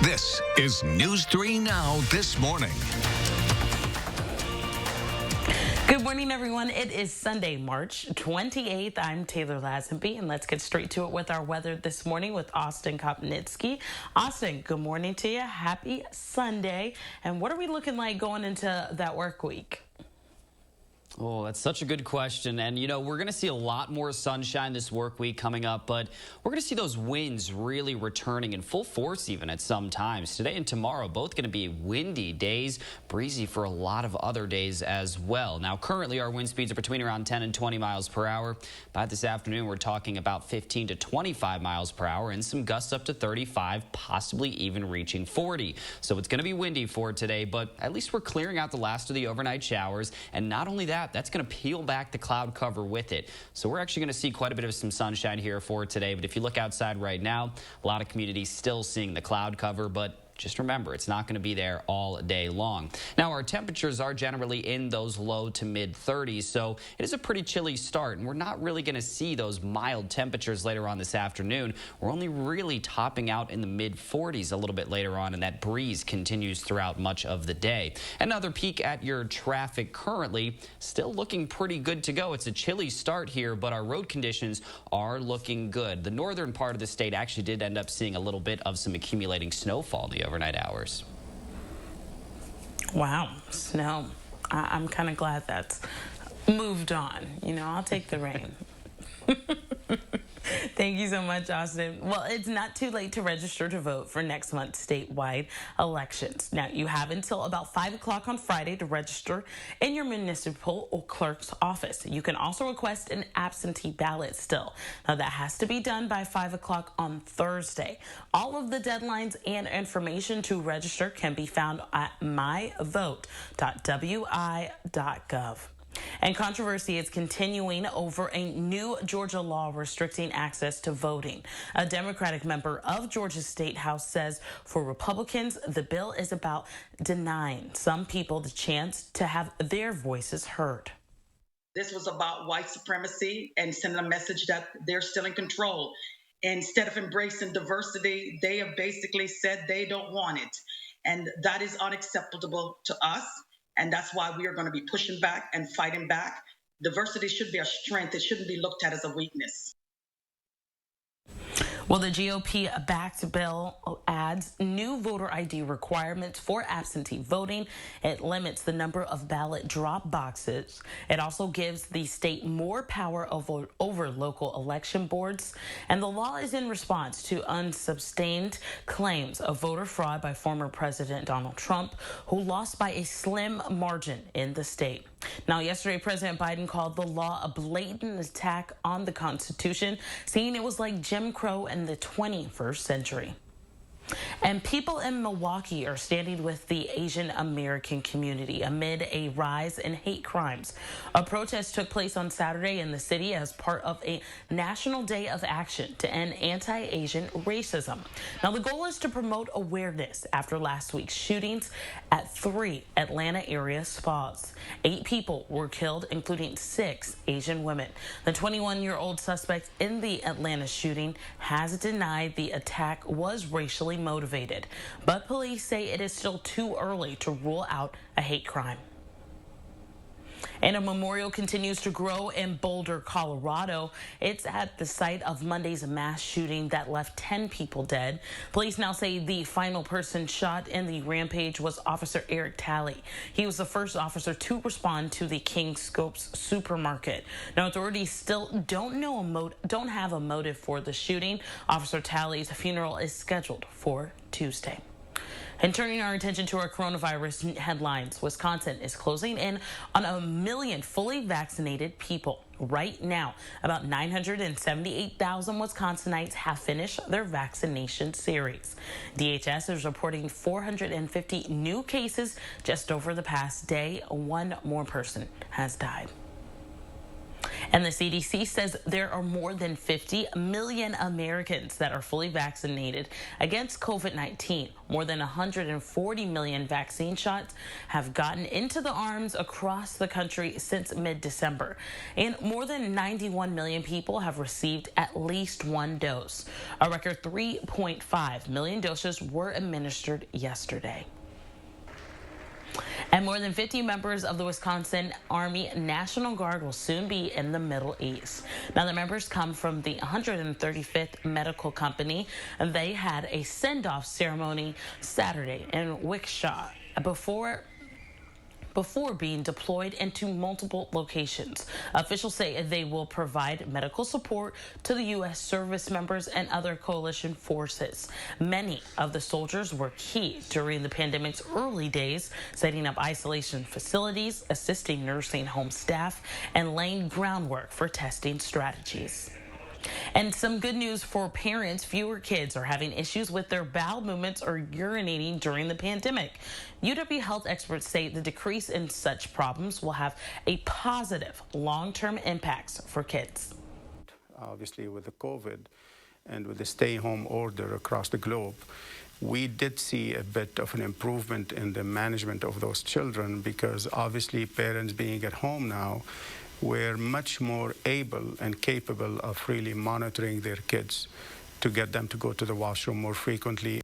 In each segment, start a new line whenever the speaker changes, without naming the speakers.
This is News 3 Now This Morning.
Good morning, everyone. It is Sunday, March 28th. I'm Taylor Lazenby, and let's get straight to it with our weather this morning with Austin Kopnitsky. Austin, good morning to you. Happy Sunday. And what are we looking like going into that work week?
Oh, that's such a good question. And, you know, we're going to see a lot more sunshine this work week coming up, but we're going to see those winds really returning in full force even at some times. Today and tomorrow, both going to be windy days, breezy for a lot of other days as well. Now, currently, our wind speeds are between around 10 and 20 miles per hour. By this afternoon, we're talking about 15 to 25 miles per hour and some gusts up to 35, possibly even reaching 40. So it's going to be windy for today, but at least we're clearing out the last of the overnight showers. And not only that, that's going to peel back the cloud cover with it. So we're actually going to see quite a bit of some sunshine here for today. But if you look outside right now, a lot of communities still seeing the cloud cover, but just remember, it's not going to be there all day long. Now, our temperatures are generally in those low to mid 30s, so it is a pretty chilly start, and we're not really going to see those mild temperatures later on this afternoon. We're only really topping out in the mid 40s a little bit later on, and that breeze continues throughout much of the day. Another peek at your traffic currently, still looking pretty good to go. It's a chilly start here, but our road conditions are looking good. The northern part of the state actually did end up seeing a little bit of some accumulating snowfall in the overnight hours.
Wow, snow. I'm kind of glad that's moved on. You know, I'll take the rain. Thank you so much, Austin. Well, it's not too late to register to vote for next month's statewide elections. Now, you have until about 5 o'clock on Friday to register in your municipal or clerk's office. You can also request an absentee ballot still. Now, that has to be done by 5 o'clock on Thursday. All of the deadlines and information to register can be found at myvote.wi.gov. And controversy is continuing over a new Georgia law restricting access to voting. A Democratic member of Georgia's State House says for Republicans, the bill is about denying some people the chance to have their voices heard.
This was about white supremacy and sending a message that they're still in control. Instead of embracing diversity, they have basically said they don't want it. And that is unacceptable to us. And that's why we are going to be pushing back and fighting back. Diversity should be a strength. It shouldn't be looked at as a weakness.
Well, the GOP-backed bill adds new voter ID requirements for absentee voting. It limits the number of ballot drop boxes. It also gives the state more power over local election boards. And the law is in response to unsubstantiated claims of voter fraud by former President Donald Trump, who lost by a slim margin in the state. Now, yesterday, President Biden called the law a blatant attack on the Constitution, saying it was like Jim Crow in the 21st century. And people in Milwaukee are standing with the Asian American community amid a rise in hate crimes. A protest took place on Saturday in the city as part of a national day of action to end anti-Asian racism. Now, the goal is to promote awareness after last week's shootings at 3 Atlanta area spas. 8 people were killed, including 6 Asian women. The 21-year-old suspect in the Atlanta shooting has denied the attack was racially motivated, but police say it is still too early to rule out a hate crime. And a memorial continues to grow in Boulder, Colorado. It's at the site of Monday's mass shooting that left 10 people dead. Police now say the final person shot in the rampage was Officer Eric Talley. He was the first officer to respond to the King Scopes supermarket. Now, authorities still don't have a motive for the shooting. Officer Talley's funeral is scheduled for Tuesday. And turning our attention to our coronavirus headlines, Wisconsin is closing in on 1 million fully vaccinated people. Right now, about 978,000 Wisconsinites have finished their vaccination series. DHS is reporting 450 new cases just over the past day. 1 more person has died. And the CDC says there are more than 50 million Americans that are fully vaccinated against COVID-19. More than 140 million vaccine shots have gotten into the arms across the country since mid-December. And more than 91 million people have received at least one dose. A record 3.5 million doses were administered yesterday. And more than 50 members of the Wisconsin Army National Guard will soon be in the Middle East. Now, the members come from the 135th Medical Company, and they had a send-off ceremony Saturday in Wickshaw before being deployed into multiple locations. Officials say they will provide medical support to the U.S. service members and other coalition forces. Many of the soldiers were key during the pandemic's early days, setting up isolation facilities, assisting nursing home staff, and laying groundwork for testing strategies. And some good news for parents. Fewer kids are having issues with their bowel movements or urinating during the pandemic. UW health experts say the decrease in such problems will have a positive long-term impacts for kids.
Obviously, with the COVID and with the stay-home order across the globe, we did see a bit of an improvement in the management of those children because obviously parents being at home now, we're much more able and capable of really monitoring their kids to get them to go to the washroom more frequently.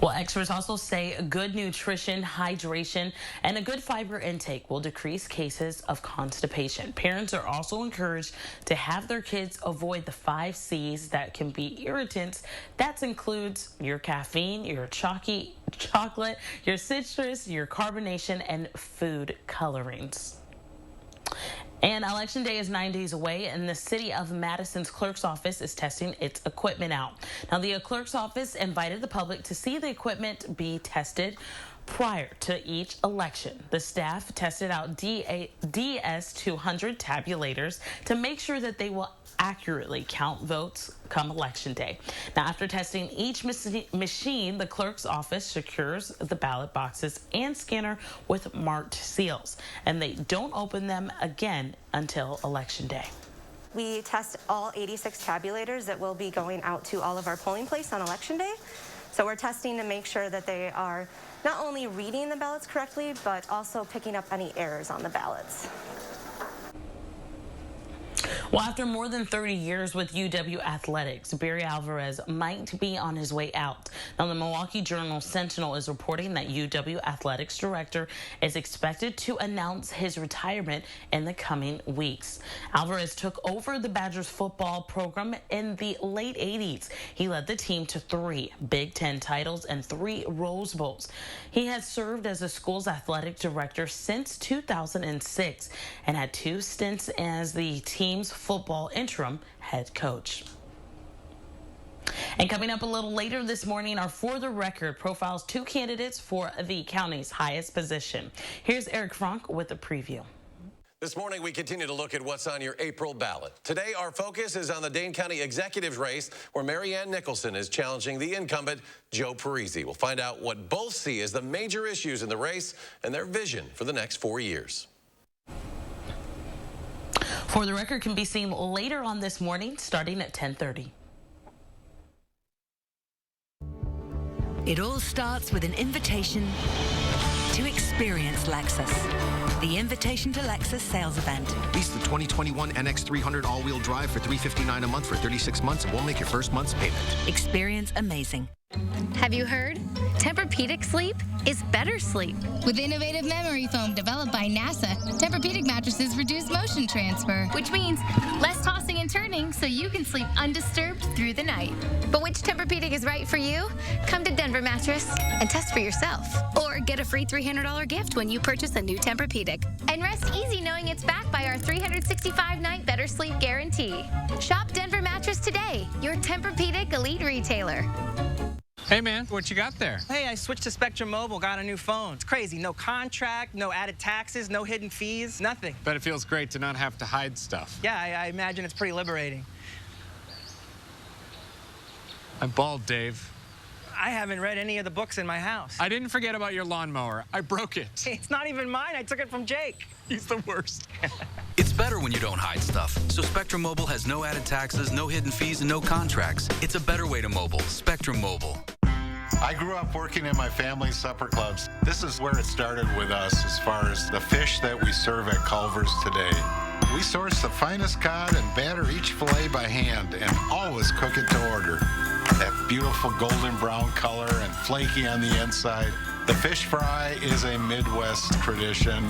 Well, experts also say good nutrition, hydration, and a good fiber intake will decrease cases of constipation. Parents are also encouraged to have their kids avoid the 5 C's that can be irritants. That includes your caffeine, your chocolate, your citrus, your carbonation, and food colorings. And Election Day is 9 days away, and the city of Madison's clerk's office is testing its equipment out. Now, the clerk's office invited the public to see the equipment be tested prior to each election. The staff tested out DS200 tabulators to make sure that they will accurately count votes come Election Day. Now, after testing each machine, the clerk's office secures the ballot boxes and scanner with marked seals, and they don't open them again until Election Day.
We test all 86 tabulators that will be going out to all of our polling places on Election Day. So we're testing to make sure that they are not only reading the ballots correctly, but also picking up any errors on the ballots.
Well, after more than 30 years with UW Athletics, Barry Alvarez might be on his way out. Now, the Milwaukee Journal-Sentinel is reporting that UW Athletics director is expected to announce his retirement in the coming weeks. Alvarez took over the Badgers football program in the late 80s. He led the team to 3 Big Ten titles and 3 Rose Bowls. He has served as the school's athletic director since 2006 and had 2 stints as the team's football interim head coach. And coming up a little later this morning, our For the Record profiles 2 candidates for the county's highest position. Here's Eric Frank with a preview.
This morning, we continue to look at what's on your April ballot. Today, our focus is on the Dane County Executives race, where Marianne Nicholson is challenging the incumbent, Joe Parisi. We'll find out what both see as the major issues in the race and their vision for the next 4 years.
For the Record can be seen later on this morning, starting at 10:30.
It all starts with an invitation to experience Lexus. The Invitation to Lexus sales event.
Lease the 2021 NX300 all-wheel drive for $359 a month for 36 months and we'll make your first month's payment.
Experience amazing.
Have you heard? Tempur-Pedic sleep is better sleep.
With innovative memory foam developed by NASA, Tempur-Pedic mattresses reduce motion transfer,
Which means less tossing and turning so you can sleep undisturbed through the night. But which Tempur-Pedic is right for you? Come to Denver Mattress and test for yourself. Or get a free $300 gift when you purchase a new Tempur-Pedic. And rest easy knowing it's backed by our 365-night better sleep guarantee. Shop Denver Mattress today, your Tempur-Pedic elite retailer.
Hey, man, what you got there?
Hey, I switched to Spectrum Mobile, got a new phone. It's crazy. No contract, no added taxes, no hidden fees, nothing.
Bet it feels great to not have to hide stuff.
Yeah, I imagine it's pretty liberating.
I'm bald, Dave.
I haven't read any of the books in my house.
I didn't forget about your lawnmower. I broke it.
It's not even mine. I took it from Jake.
He's the worst.
It's better when you don't hide stuff. So Spectrum Mobile has no added taxes, no hidden fees, and no contracts. It's a better way to mobile. Spectrum Mobile.
I grew up working in my family's supper clubs. This is where it started with us as far as the fish that we serve at Culver's today. We source the finest cod and batter each fillet by hand and always cook it to order. That beautiful golden brown color and flaky on the inside. The fish fry is a Midwest tradition.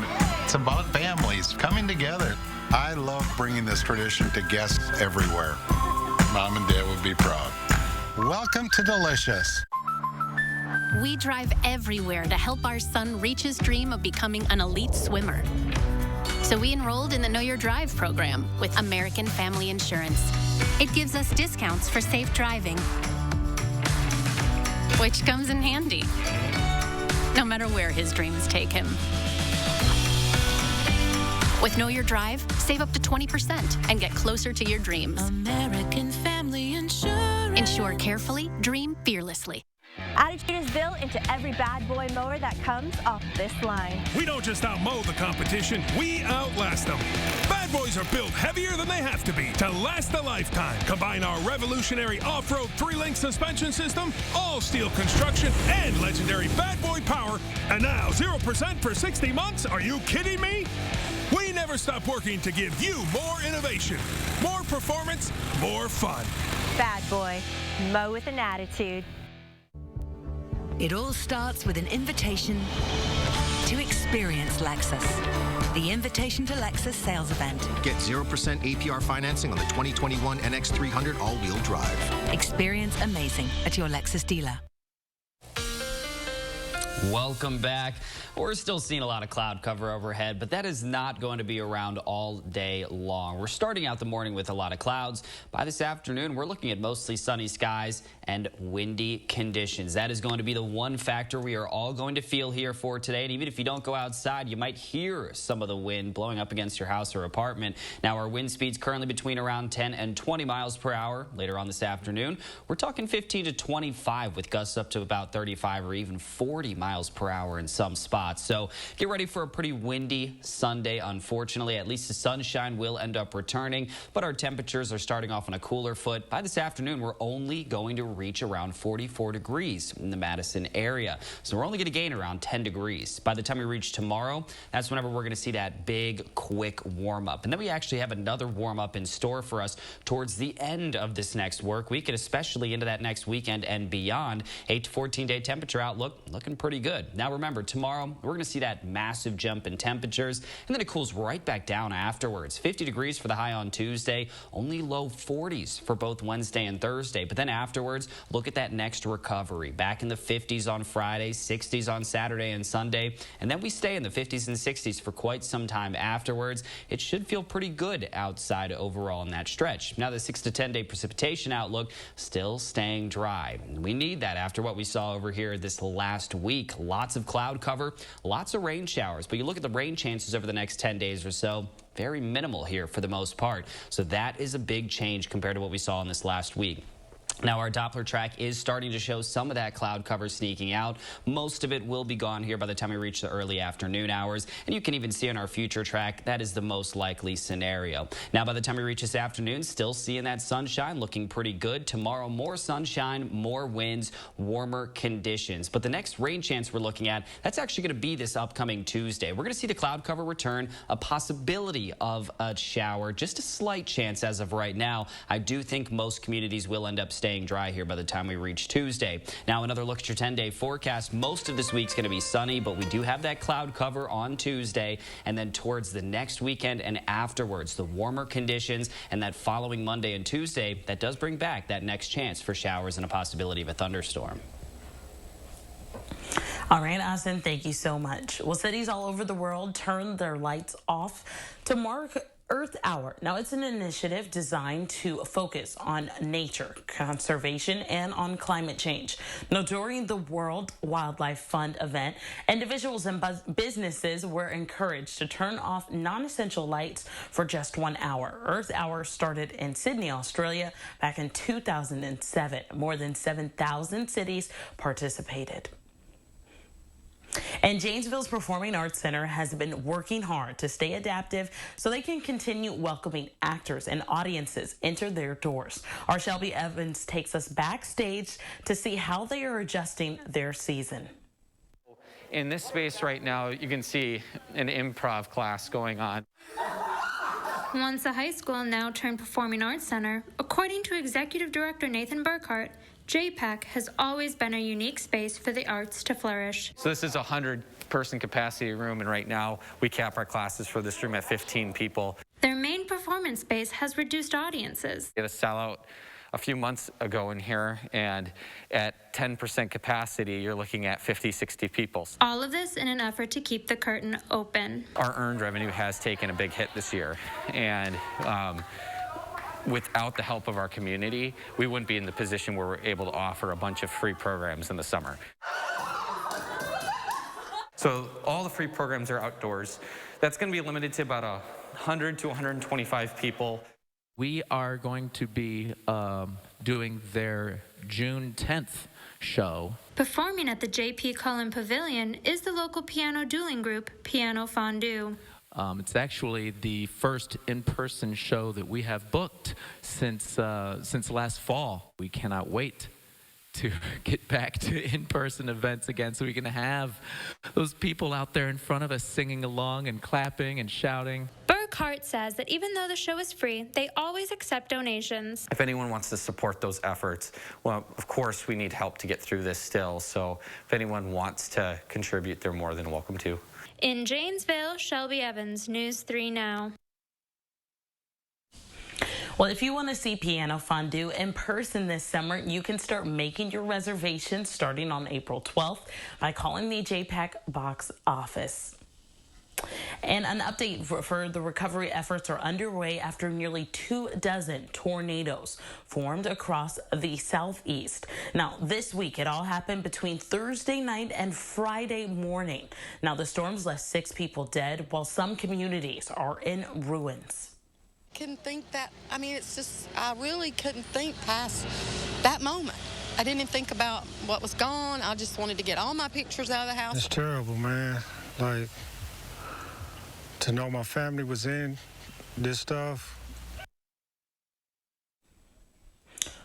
It's about families coming together. I love bringing this tradition to guests everywhere. Mom and Dad would be proud. Welcome to Delicious.
We drive everywhere to help our son reach his dream of becoming an elite swimmer. So we enrolled in the Know Your Drive program with American Family Insurance. It gives us discounts for safe driving, which comes in handy, no matter where his dreams take him. With Know Your Drive, save up to 20% and get closer to your dreams.
American Family Insurance.
Insure carefully, dream fearlessly.
Attitude is built into every bad boy mower that comes off this line.
We don't just outmow the competition, we outlast them. Bad boys are built heavier than they have to be to last a lifetime. Combine our revolutionary off-road 3-link suspension system, all-steel construction, and legendary bad boy power. And now 0% for 60 months? Are you kidding me? We never stop working to give you more innovation, more performance, more fun.
Bad boy, mow with an attitude.
It all starts with an invitation to experience Lexus. The Invitation to Lexus sales event.
Get 0% APR financing on the 2021 NX300 all-wheel drive.
Experience amazing at your Lexus dealer.
Welcome back. We're still seeing a lot of cloud cover overhead, but that is not going to be around all day long. We're starting out the morning with a lot of clouds. By this afternoon, we're looking at mostly sunny skies and windy conditions. That is going to be the one factor we are all going to feel here for today. And even if you don't go outside, you might hear some of the wind blowing up against your house or apartment. Now, our wind speeds currently between around 10 and 20 miles per hour. Later on this afternoon, we're talking 15 to 25 with gusts up to about 35 or even 40 miles per hour in some spots. So get ready for a pretty windy Sunday. Unfortunately, at least the sunshine will end up returning, but our temperatures are starting off on a cooler foot. By this afternoon, we're only going to reach around 44 degrees in the Madison area. So we're only going to gain around 10 degrees. By the time we reach tomorrow, that's whenever we're going to see that big, quick warm up. And then we actually have another warm up in store for us towards the end of this next work week, and especially into that next weekend and beyond. 8 to 14 day temperature outlook looking pretty good. Now remember, tomorrow we're going to see that massive jump in temperatures, and then it cools right back down afterwards. 50 degrees for the high on Tuesday, only low 40s for both Wednesday and Thursday. But then afterwards, look at that next recovery. Back in the 50s on Friday, 60s on Saturday and Sunday, and then we stay in the 50s and 60s for quite some time afterwards. It should feel pretty good outside overall in that stretch. Now the 6 to 10 day precipitation outlook still staying dry. We need that after what we saw over here this last week. Lots of cloud cover, lots of rain showers, but you look at the rain chances over the next 10 days or so, very minimal here for the most part. So that is a big change compared to what we saw in this last week. Now, our Doppler track is starting to show some of that cloud cover sneaking out. Most of it will be gone here by the time we reach the early afternoon hours. And you can even see on our future track, that is the most likely scenario. Now, by the time we reach this afternoon, still seeing that sunshine looking pretty good. Tomorrow, more sunshine, more winds, warmer conditions. But the next rain chance we're looking at, that's actually going to be this upcoming Tuesday. We're going to see the cloud cover return, a possibility of a shower, just a slight chance as of right now. I do think most communities will end up staying dry here by the time we reach Tuesday. Now, another look at your 10-day forecast. Most of this week's going to be sunny, but we do have that cloud cover on Tuesday, and then towards the next weekend and afterwards, the warmer conditions and that following Monday and Tuesday, that does bring back that next chance for showers and a possibility of a thunderstorm.
All right, Austin, thank you so much. Well, cities all over the world turned their lights off to mark Earth Hour. Now, it's an initiative designed to focus on nature, conservation, and on climate change. Now, during the World Wildlife Fund event, individuals and businesses were encouraged to turn off non-essential lights for just 1 hour. Earth Hour started in Sydney, Australia, back in 2007. More than 7,000 cities participated. And Janesville's Performing Arts Center has been working hard to stay adaptive so they can continue welcoming actors and audiences into their doors. Our Shelby Evans takes us backstage to see how they are adjusting their season.
In this space right now, you can see an improv class going on.
Once a high school, now turned Performing Arts Center, according to Executive Director Nathan Burkhart, JPAC has always been a unique space for the arts to flourish.
So this is a 100-person capacity room, and right now we cap our classes for this room at 15 people.
Their main performance space has reduced audiences.
We had a sellout a few months ago in here, and at 10% capacity, you're looking at 50, 60 people.
All of this in an effort to keep the curtain open.
Our earned revenue has taken a big hit this year, and without the help of our community, we wouldn't be in the position where we're able to offer a bunch of free programs in the summer. So all the free programs are outdoors. That's going to be limited to about 100 to 125 people.
We are going to be doing their June 10th show.
Performing at the J.P. Cullen Pavilion is the local piano dueling group, Piano Fondue.
It's actually the first in-person show that we have booked since last fall. We cannot wait to get back to in-person events again so we can have those people out there in front of us singing along and clapping and shouting.
Burkhart says that even though the show is free, they always accept donations.
If anyone wants to support those efforts, well, of course, we need help to get through this still. So if anyone wants to contribute, they're more than welcome to.
In Janesville, Shelby Evans, News 3 Now.
Well, if you want to see Piano Fondue in person this summer, you can start making your reservations starting on April 12th by calling the JPAC box office. And an update for the recovery efforts are underway after nearly 24 tornadoes formed across the southeast. Now, this week, it all happened between Thursday night and Friday morning. Now, the storms left 6 people dead, while some communities are in ruins.
Couldn't think that, I mean, it's just, I really couldn't think past that moment. I didn't even think about what was gone. I just wanted to get all my pictures out of the house.
It's terrible, man. Like, to know my family was in this stuff.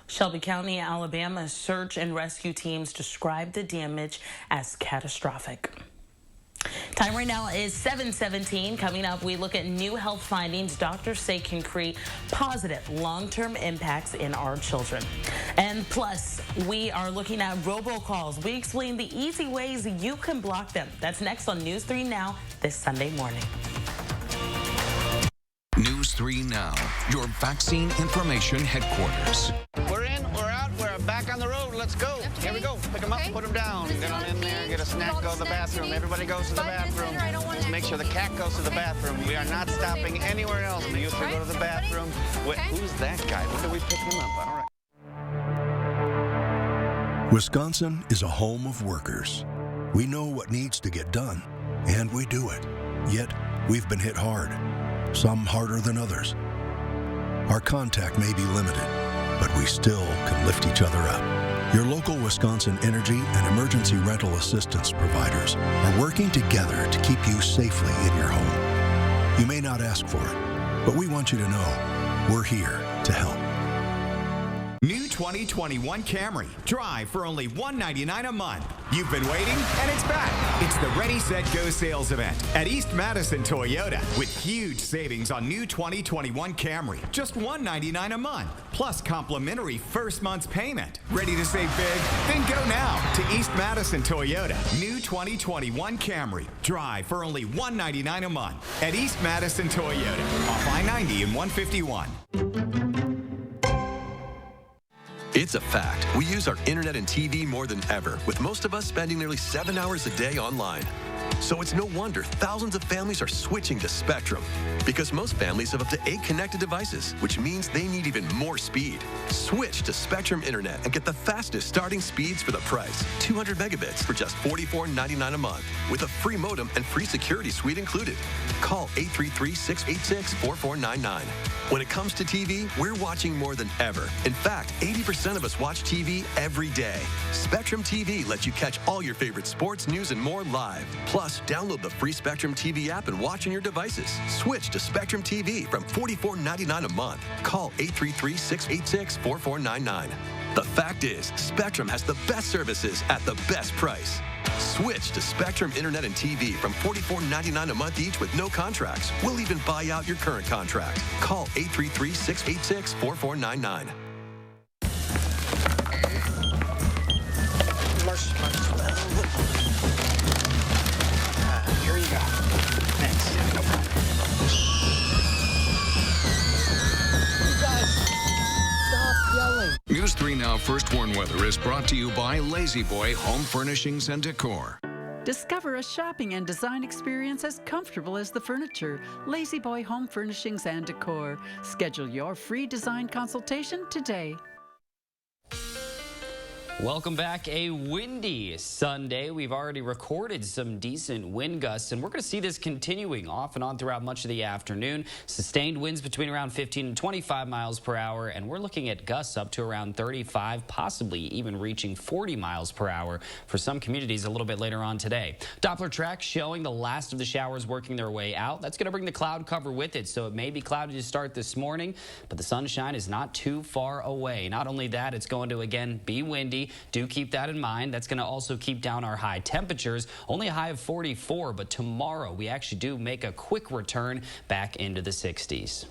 Shelby County, Alabama search and rescue teams described the damage as catastrophic. Time right now is 7:17. Coming up, we look at new health findings doctors say can create positive long-term impacts in our children. And plus, we are looking at robocalls. We explain the easy ways you can block them. That's next on News 3 Now this Sunday morning.
News 3 Now, your vaccine information headquarters.
We're in, we're out, we're back on the road. Let's go. Here we go. Pick them up, put them down. Get on in there, get a snack, go to the bathroom. Everybody goes to the bathroom. Just make sure the cat goes to the bathroom. We are not stopping anywhere else. We used to go to the bathroom. Wait, who's that guy? When did we pick him up? All right.
Wisconsin is a home of workers. We know what needs to get done, and we do it. Yet, we've been hit hard, some harder than others. Our contact may be limited, but we still can lift each other up. Your local Wisconsin energy and emergency rental assistance providers are working together to keep you safely in your home. You may not ask for it, but we want you to know we're here to help.
New 2021 Camry. Drive for only $199 a month. You've been waiting, and it's back. It's the Ready, Set, Go sales event at East Madison Toyota with huge savings on new 2021 Camry. Just $199 a month, plus complimentary first month's payment. Ready to save big? Then go now to East Madison Toyota. New 2021 Camry. Drive for only $199 a month at East Madison Toyota off I-90 and 151.
It's a fact. We use our internet and TV more than ever, with most of us spending nearly 7 hours a day online.
So it's no wonder thousands of families are switching to Spectrum. Because most families have up to 8 connected devices, which means they need even more speed. Switch to Spectrum Internet and get the fastest starting speeds for the price. 200 megabits for just $44.99 a month, with a free modem and free security suite included. Call 833-686-4499. When it comes to TV, we're watching more than ever. In fact, 80% of us watch TV every day. Spectrum TV lets you catch all your favorite sports, news, and more live. Plus, download the free Spectrum TV app and watch on your devices. Switch to Spectrum TV from $44.99 a month. Call 833-686-4499. The fact is, Spectrum has the best services at the best price. Switch to Spectrum Internet and TV from $44.99 a month each with no contracts. We'll even buy out your current contract. Call 833-686-4499.
Here you go. Thanks. No problem. You guys, stop yelling.
News 3 Now First Warn Weather is brought to you by Lazy Boy Home Furnishings and Decor.
Discover a shopping and design experience as comfortable as the furniture. Lazy Boy Home Furnishings and Decor. Schedule your free design consultation today.
Welcome back. A windy Sunday. We've already recorded some decent wind gusts, and we're going to see this continuing off and on throughout much of the afternoon. Sustained winds between around 15 and 25 miles per hour, and we're looking at gusts up to around 35, possibly even reaching 40 miles per hour for some communities a little bit later on today. Doppler track showing the last of the showers working their way out. That's going to bring the cloud cover with it, so it may be cloudy to start this morning, but the sunshine is not too far away. Not only that, it's going to, again, be windy. Do keep that in mind. That's going to also keep down our high temperatures. Only a high of 44, but tomorrow we actually do make a quick return back into the 60s.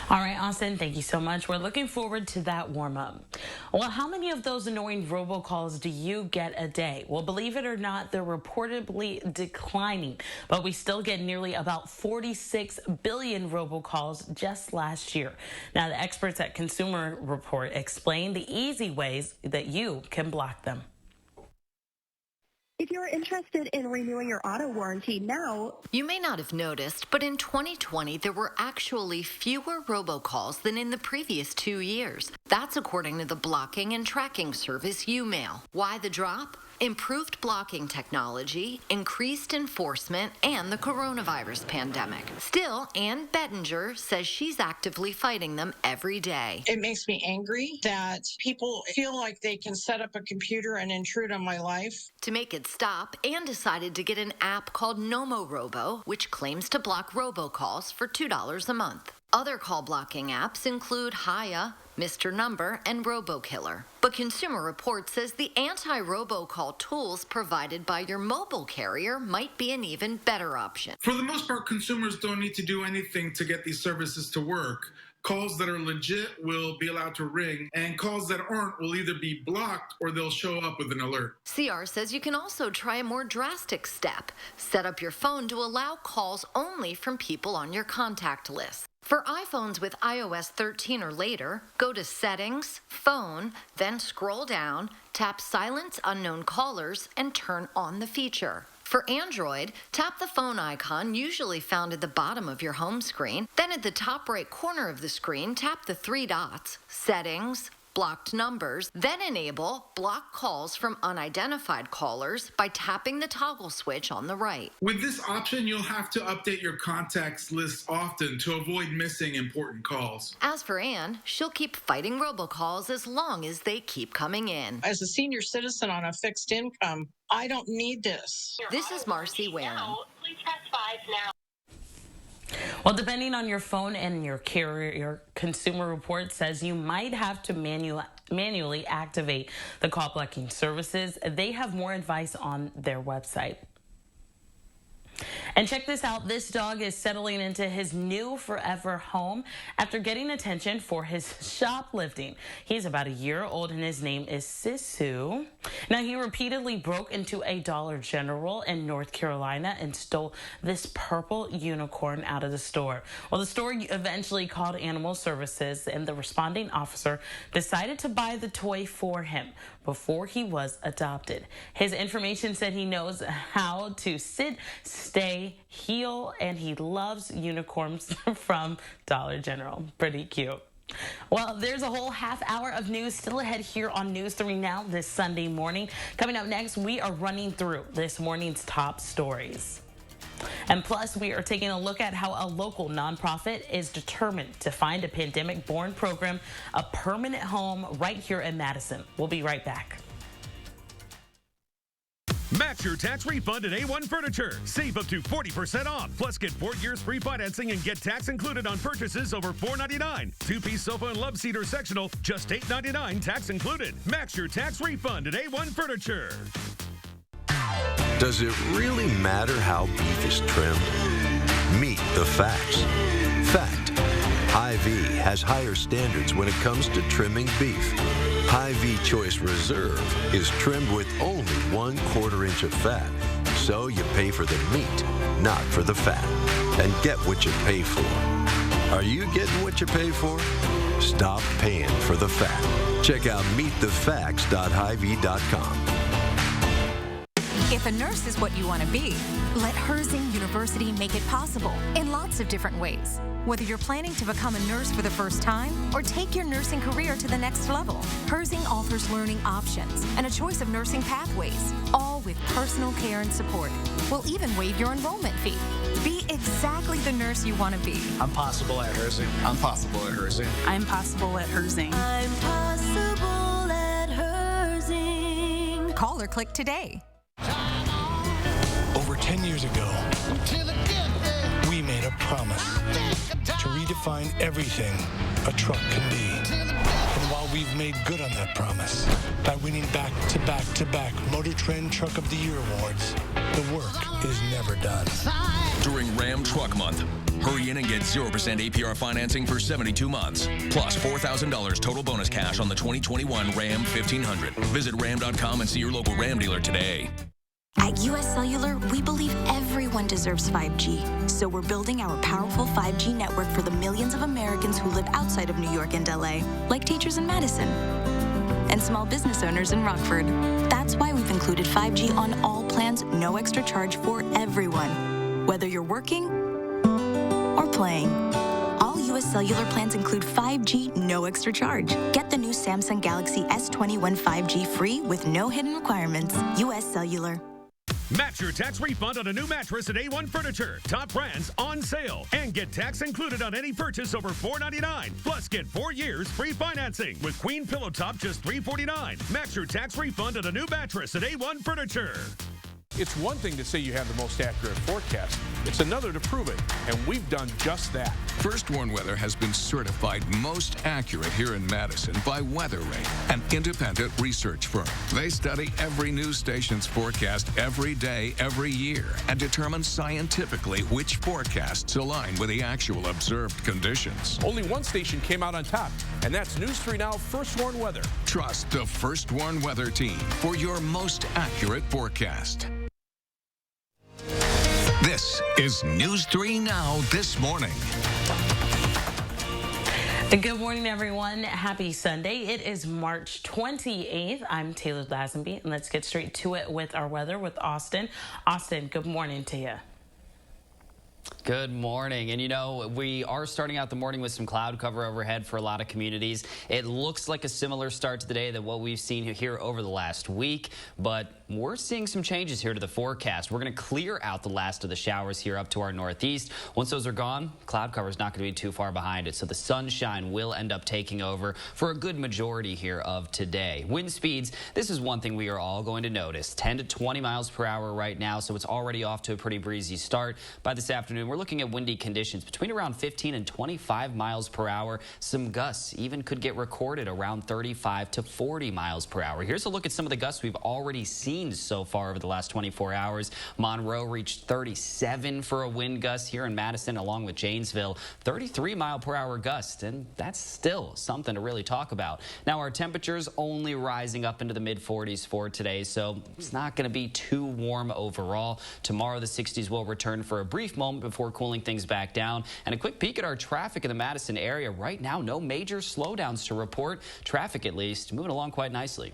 All right, Austin, thank you so much. We're looking forward to that warm-up. Well, how many of those annoying robocalls do you get a day? Well, believe it or not, they're reportedly declining, but we still get nearly about 46 billion robocalls just last year. Now, the experts at Consumer Report explain the easy ways that you can block them.
If you're interested in renewing your auto warranty now...
You may not have noticed, but in 2020, there were actually fewer robocalls than in the previous 2 years. That's according to the blocking and tracking service UMail. Why the drop? Improved blocking technology, increased enforcement, and the coronavirus pandemic. Still, Ann Bettinger says she's actively fighting them every day.
It makes me angry that people feel like they can set up a computer and intrude on my life.
To make it stop, Ann decided to get an app called NomoRobo, which claims to block robocalls for $2 a month. Other call blocking apps include Hiya, Mr. Number, and RoboKiller. But Consumer Report says the anti-robocall tools provided by your mobile carrier might be an even better option.
For the most part, consumers don't need to do anything to get these services to work. Calls that are legit will be allowed to ring, and calls that aren't will either be blocked or they'll show up with an alert.
CR says you can also try a more drastic step. Set up your phone to allow calls only from people on your contact list. For iPhones with iOS 13 or later, go to Settings, Phone, then scroll down, tap Silence Unknown Callers, and turn on the feature. For Android, tap the phone icon usually found at the bottom of your home screen. Then at the top right corner of the screen, tap the 3 dots, Settings, Blocked Numbers, then enable Block Calls from Unidentified Callers by tapping the toggle switch on the right.
With this option, you'll have to update your contacts list often to avoid missing important calls.
As for Ann, she'll keep fighting robocalls as long as they keep coming in.
As a senior citizen on a fixed income, I don't need this.
This is Marcy Warren.
Please press 5 now.
Well, depending on your phone and your carrier, your Consumer Report says you might have to manually activate the call blocking services. They have more advice on their website. And check this out. This dog is settling into his new forever home after getting attention for his shoplifting. He's about a year old and his name is Sisu. Now, he repeatedly broke into a Dollar General in North Carolina and stole this purple unicorn out of the store. Well, the store eventually called Animal Services, and the responding officer decided to buy the toy for him before he was adopted. His information said he knows how to sit, stay, heel, and he loves unicorns from Dollar General. Pretty cute. Well, there's a whole half hour of news still ahead here on News 3 Now this Sunday morning. Coming up next, we are running through this morning's top stories. And plus, we are taking a look at how a local nonprofit is determined to find a pandemic-born program a permanent home right here in Madison. We'll be right back.
Match your tax refund at A1 Furniture. Save up to 40% off. Plus, get 4 years free financing and get tax included on purchases over $499. 2-piece sofa and love seat or sectional, just $899, tax included. Match your tax refund at A1 Furniture.
Does it really matter how beef is trimmed? Meet the facts. Fact: HY-VEE has higher standards when it comes to trimming beef. HY-VEE Choice Reserve is trimmed with only 1/4 inch of fat, so you pay for the meat, not for the fat, and get what you pay for. Are you getting what you pay for? Stop paying for the fat. Check out meetthefacts.hyvee.com.
If a nurse is what you want to be, let Herzing University make it possible in lots of different ways. Whether you're planning to become a nurse for the first time or take your nursing career to the next level, Herzing offers learning options and a choice of nursing pathways, all with personal care and support. We'll even waive your enrollment fee. Be exactly the nurse you want to be.
I'm possible at Herzing. I'm possible at Herzing.
I'm possible at Herzing.
I'm possible at Herzing. Call or click today.
Over 10 years ago, we made a promise to redefine everything a truck can be. And while we've made good on that promise by winning back-to-back Motor Trend Truck of the Year awards, the work is never done.
During Ram Truck Month, hurry in and get 0% APR financing for 72 months, plus $4,000 total bonus cash on the 2021 Ram 1500. Visit ram.com and see your local Ram dealer today.
At US Cellular, we believe everyone deserves 5G. So we're building our powerful 5G network for the millions of Americans who live outside of New York and LA, like teachers in Madison and small business owners in Rockford. That's why we've included 5G on all plans, no extra charge for everyone, whether you're working or playing. All US Cellular plans include 5G, no extra charge. Get the new Samsung Galaxy S21 5G free with no hidden requirements. US Cellular.
Match your tax refund on a new mattress at A1 Furniture. Top brands on sale. And get tax included on any purchase over $499. Plus, get 4 years free financing with Queen Pillow Top just $349. Match your tax refund on a new mattress at A1 Furniture.
It's one thing to say you have the most accurate forecast. It's another to prove it, and we've done just that.
First Warn Weather has been certified most accurate here in Madison by WeatherRate, an independent research firm. They study every news station's forecast every day, every year, and determine scientifically which forecasts align with the actual observed conditions.
Only one station came out on top, and that's News 3 Now First Warn Weather.
Trust the First Warn Weather team for your most accurate forecast. This is News 3 Now this morning.
Good morning, everyone. Happy Sunday. It is March 28th. I'm Taylor Lazenby, and let's get straight to it with our weather with Austin. Austin, good morning to you.
Good morning. And you know, we are starting out the morning with some cloud cover overhead for a lot of communities. It looks like a similar start to the day than what we've seen here over the last week, but we're seeing some changes here to the forecast. We're going to clear out the last of the showers here up to our northeast. Once those are gone, cloud cover is not going to be too far behind it, so the sunshine will end up taking over for a good majority here of today. Wind speeds, this is one thing we are all going to notice. 10 to 20 miles per hour right now, so it's already off to a pretty breezy start. By this afternoon, afternoon, we're looking at windy conditions between around 15 and 25 miles per hour. Some gusts even could get recorded around 35 to 40 miles per hour. Here's a look at some of the gusts we've already seen so far over the last 24 hours. Monroe reached 37 for a wind gust. Here in Madison, along with Janesville, 33 mile per hour gust, and that's still something to really talk about. Now, our temperatures only rising up into the mid-40s for today, so it's not going to be too warm overall. Tomorrow, the 60s will return for a brief moment before cooling things back down. And a quick peek at our traffic in the Madison area. Right now, no major slowdowns to report. Traffic, at least, moving along quite nicely.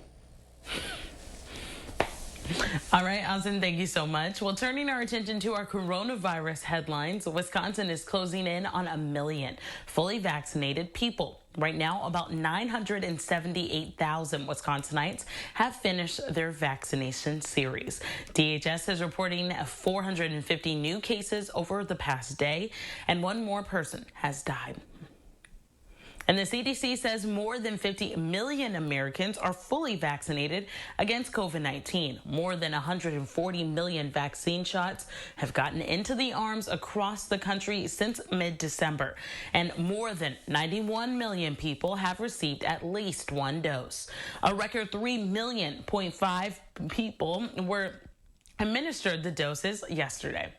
All right, Austin, thank you so much. Well, turning our attention to our coronavirus headlines, Wisconsin is closing in on 1 million fully vaccinated people. Right now, about 978,000 Wisconsinites have finished their vaccination series. DHS is reporting 450 new cases over the past day, and one more person has died. And the CDC says more than 50 million Americans are fully vaccinated against COVID-19. More than 140 million vaccine shots have gotten into the arms across the country since mid-December. And more than 91 million people have received at least one dose. A record 3.5 million people were administered the doses yesterday.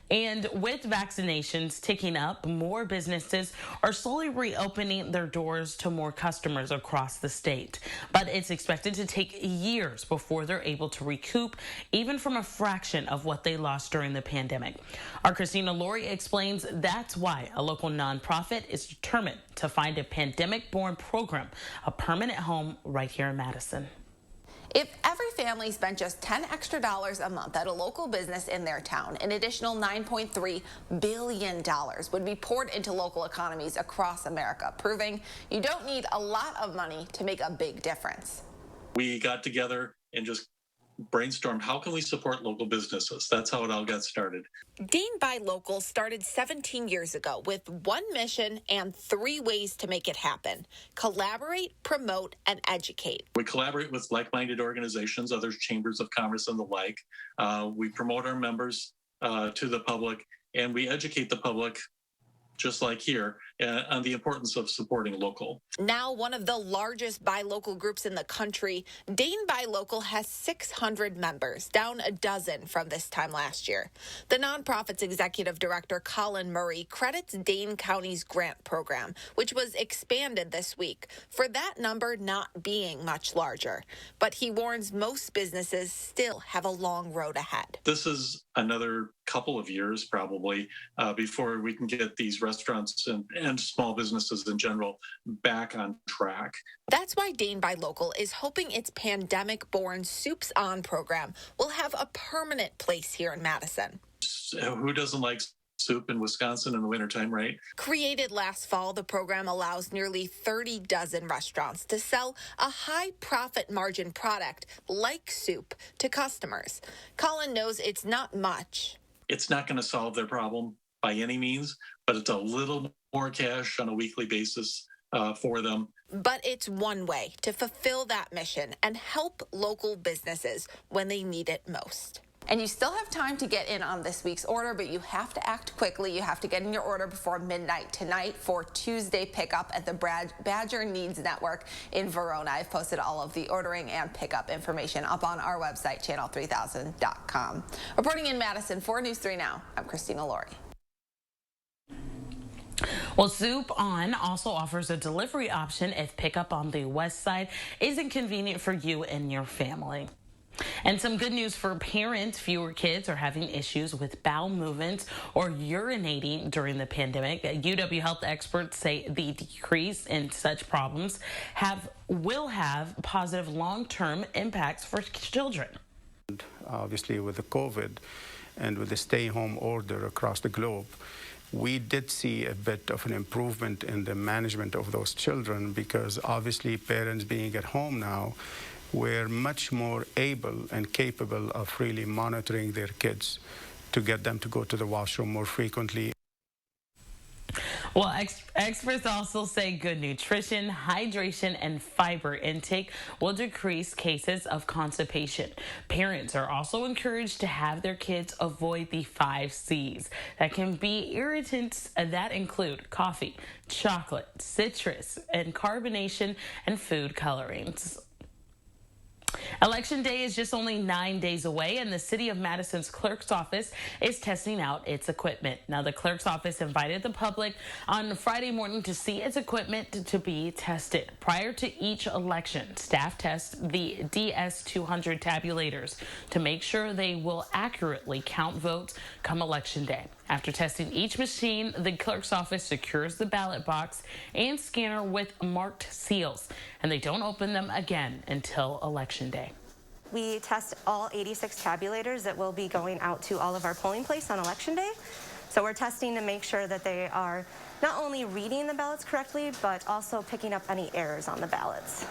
And with vaccinations ticking up, more businesses are slowly reopening their doors to more customers across the state. But it's expected to take years before they're able to recoup even from a fraction of what they lost during the pandemic. Our Christina Laurie explains that's why a local nonprofit is determined to find a pandemic-born program, a permanent home right here in Madison.
If every family spent just $10 extra a month at a local business in their town, an additional $9.3 billion would be poured into local economies across America, proving you don't need a lot of money to make a big difference.
We got together and just brainstormed, how can we support local businesses? That's how it all got started.
Dane Buy Local started 17 years ago with one mission and 3 ways to make it happen: collaborate, promote, and educate.
We collaborate with like-minded organizations, other chambers of commerce and the like. We promote our members to the public, and we educate the public, just like here, on the importance of supporting local.
Now one of the largest buy local groups in the country, Dane Buy Local has 600 members, down a dozen from this time last year. The nonprofit's executive director, Colin Murray, credits Dane County's grant program, which was expanded this week, for that number not being much larger. But he warns most businesses still have a long road ahead.
This is another couple of years probably before we can get these restaurants and small businesses in general back on track.
That's why Dane Buy Local is hoping its pandemic-born Soups On program will have a permanent place here in Madison.
Who doesn't like soup in Wisconsin in the wintertime, right?
Created last fall, the program allows nearly 30 dozen restaurants to sell a high profit margin product like soup to customers. Colin knows it's not much.
It's not going to solve their problem by any means, but it's a little more cash on a weekly basis for them.
But it's one way to fulfill that mission and help local businesses when they need it most. And you still have time to get in on this week's order, but you have to act quickly. You have to get in your order before midnight tonight for Tuesday pickup at the Badger Needs Network in Verona. I've posted all of the ordering and pickup information up on our website, channel3000.com. Reporting in Madison for News 3 Now, I'm Christina Laurie.
Well, Soup On also offers a delivery option if pickup on the west side isn't convenient for you and your family. And some good news for parents. Fewer kids are having issues with bowel movements or urinating during the pandemic. UW health experts say the decrease in such problems will have positive long-term impacts for children.
Obviously, with the COVID and with the stay-home order across the globe, we did see a bit of an improvement in the management of those children because obviously parents being at home now, we're much more able and capable of really monitoring their kids to get them to go to the washroom more frequently.
Well, experts also say good nutrition, hydration, and fiber intake will decrease cases of constipation. Parents are also encouraged to have their kids avoid the 5 C's that can be irritants that include coffee, chocolate, citrus, and carbonation, and food colorings. Election Day is just only 9 days away, and the City of Madison's clerk's office is testing out its equipment. Now, the clerk's office invited the public on Friday morning to see its equipment to be tested. Prior to each election, staff test the DS200 tabulators to make sure they will accurately count votes come Election Day. After testing each machine, the clerk's office secures the ballot box and scanner with marked seals, and they don't open them again until Election Day.
We test all 86 tabulators that will be going out to all of our polling places on Election Day. So we're testing to make sure that they are not only reading the ballots correctly, but also picking up any errors on the ballots.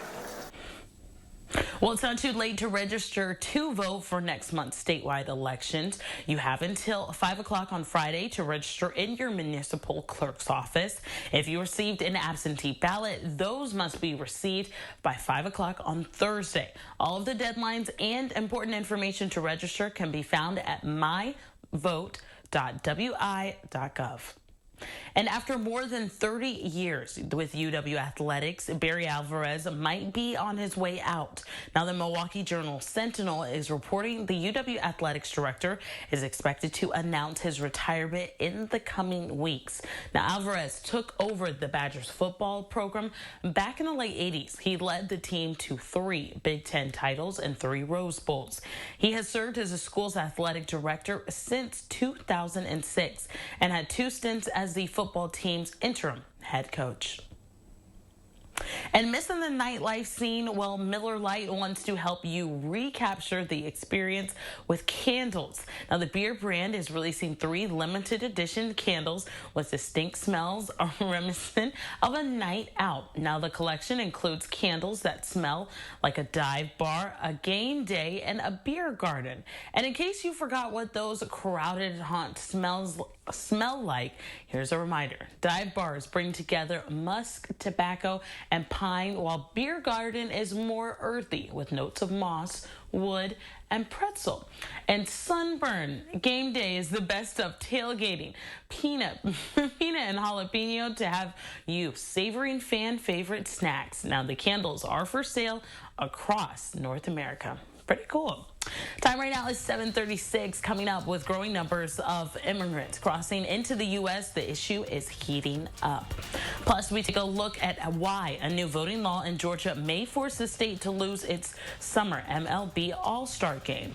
Well, it's not too late to register to vote for next month's statewide elections. You have until 5 o'clock on Friday to register in your municipal clerk's office. If you received an absentee ballot, those must be received by 5 o'clock on Thursday. All of the deadlines and important information to register can be found at myvote.wi.gov. And after more than 30 years with UW Athletics, Barry Alvarez might be on his way out. Now, the Milwaukee Journal-Sentinel is reporting the UW Athletics director is expected to announce his retirement in the coming weeks. Now, Alvarez took over the Badgers football program back in the late 80s. He led the team to 3 Big Ten titles and 3 Rose Bowls. He has served as the school's athletic director since 2006 and had 2 stints as the football team's interim head coach. And missing the nightlife scene? Well, Miller Lite wants to help you recapture the experience with candles. Now, the beer brand is releasing 3 limited edition candles with distinct smells reminiscent of a night out. Now, the collection includes candles that smell like a dive bar, a game day, and a beer garden. And in case you forgot what those crowded haunts smell like, here's a reminder. Dive bars bring together musk, tobacco, and pine, while beer garden is more earthy with notes of moss, wood, and pretzel. And sunburn game day is the best of tailgating, peanut and jalapeno to have you savoring fan favorite snacks. Now, the candles are for sale across North America. Pretty cool. Time right now is 7:36. Coming up, with growing numbers of immigrants crossing into the U.S., the issue is heating up. Plus, we take a look at why a new voting law in Georgia may force the state to lose its summer MLB All-Star game.